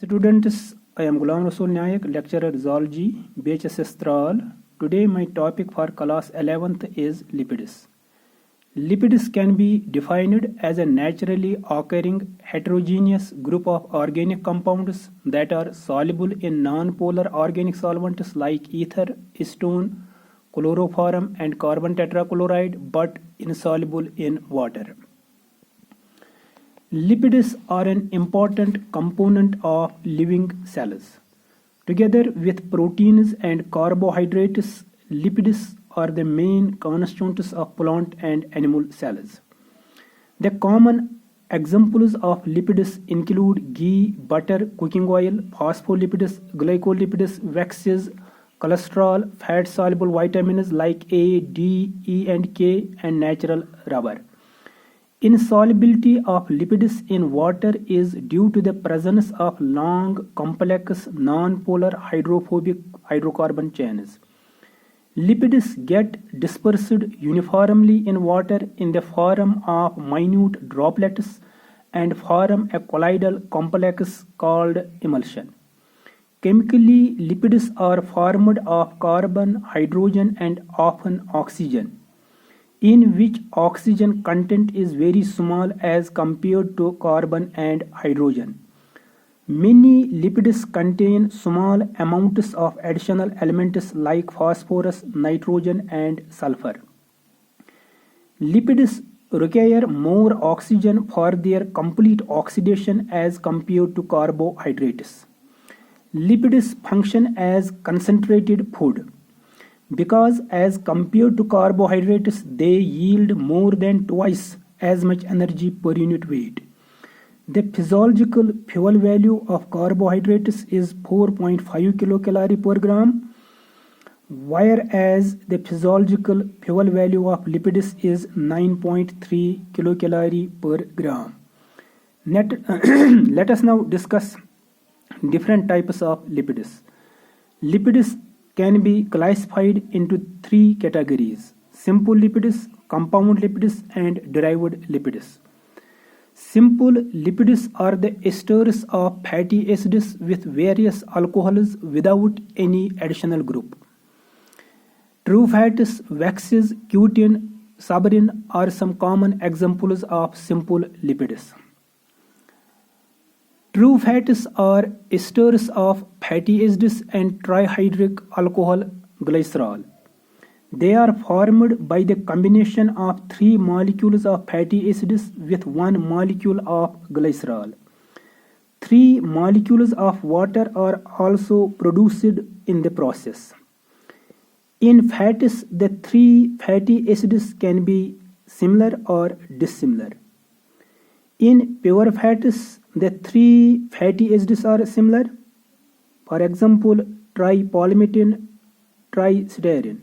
Students, I am Ghulam Rasool Nayak, lecturer Zoology, BHS Tral. Today my topic for class 11th is lipids. Lipids can be defined as a naturally occurring heterogeneous group of organic compounds that are soluble in non-polar organic solvents like ether, acetone, chloroform and carbon tetrachloride but insoluble in water. Lipids are an important component of living cells. Together with proteins and carbohydrates, lipids are the main constituents of plant and animal cells. The common examples of lipids include ghee, butter, cooking oil, phospholipids, glycolipids, waxes, cholesterol, fat-soluble vitamins like A, D, E, and K, and natural rubber. Insolubility of lipids in water is due to the presence of long, complex, non-polar hydrophobic hydrocarbon chains. Lipids get dispersed uniformly in water in the form of minute droplets and form a colloidal complex called emulsion. Chemically, lipids are formed of carbon, hydrogen, and often oxygen, in which oxygen content is very small as compared to carbon and hydrogen. Many lipids contain small amounts of additional elements like phosphorus, nitrogen, and sulfur. Lipids require more oxygen for their complete oxidation as compared to carbohydrates. Lipids function as concentrated food, because as compared to carbohydrates they yield more than twice as much energy per unit weight. The physiological fuel value of carbohydrates is 4.5 kilocalorie per gram, whereas the physiological fuel value of lipids is 9.3 kilocalorie per gram. Let us now discuss different types of lipids. Lipids can be classified into three categories: simple lipids, compound lipids, and derived lipids. Simple lipids are the esters of fatty acids with various alcohols without any additional group. True fats, waxes, cutin, suberin are some common examples of simple lipids. True fats are esters of fatty acids and trihydric alcohol glycerol. They are formed by the combination of three molecules of fatty acids with one molecule of glycerol. Three molecules of water are also produced in the process. In fats, the three fatty acids can be similar or dissimilar. In pure fats, the three fatty acids are similar. For example, tripalmitin, tristyrene.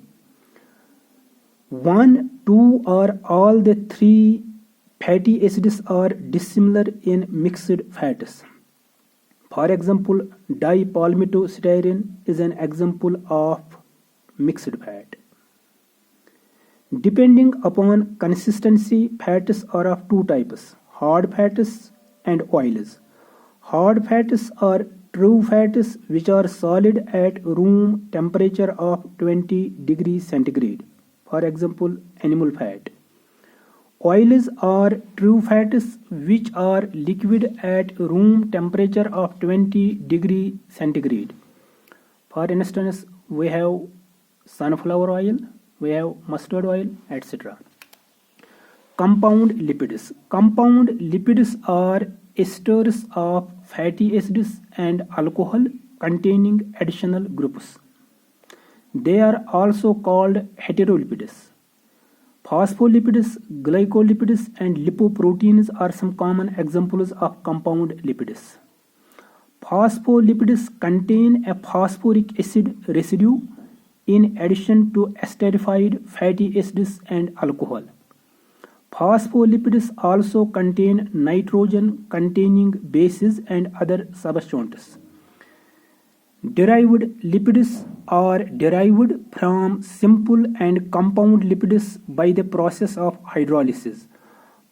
1, 2, or all the three fatty acids are dissimilar in mixed fats. For example, dipalmitostyrene is an example of mixed fat. Depending upon consistency, fats are of two types: hard fats and oils. Hard fats are true fats which are solid at room temperature of 20 degrees centigrade. For example, animal fat. Oils are true fats which are liquid at room temperature of 20 degrees centigrade. For instance, we have sunflower oil, we have mustard oil, etc. Compound lipids. Compound lipids are esters of fatty acids and alcohol containing additional groups. They are also called heterolipids. Phospholipids, glycolipids, and lipoproteins are some common examples of compound lipids. Phospholipids contain a phosphoric acid residue in addition to esterified fatty acids and alcohol. Phospholipids also contain nitrogen containing bases and other substances. Derived lipids are derived from simple and compound lipids by the process of hydrolysis.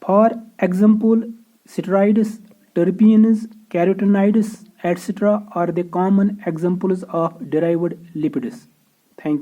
For example, steroids, terpenes, carotenoids, etc. are the common examples of derived lipids.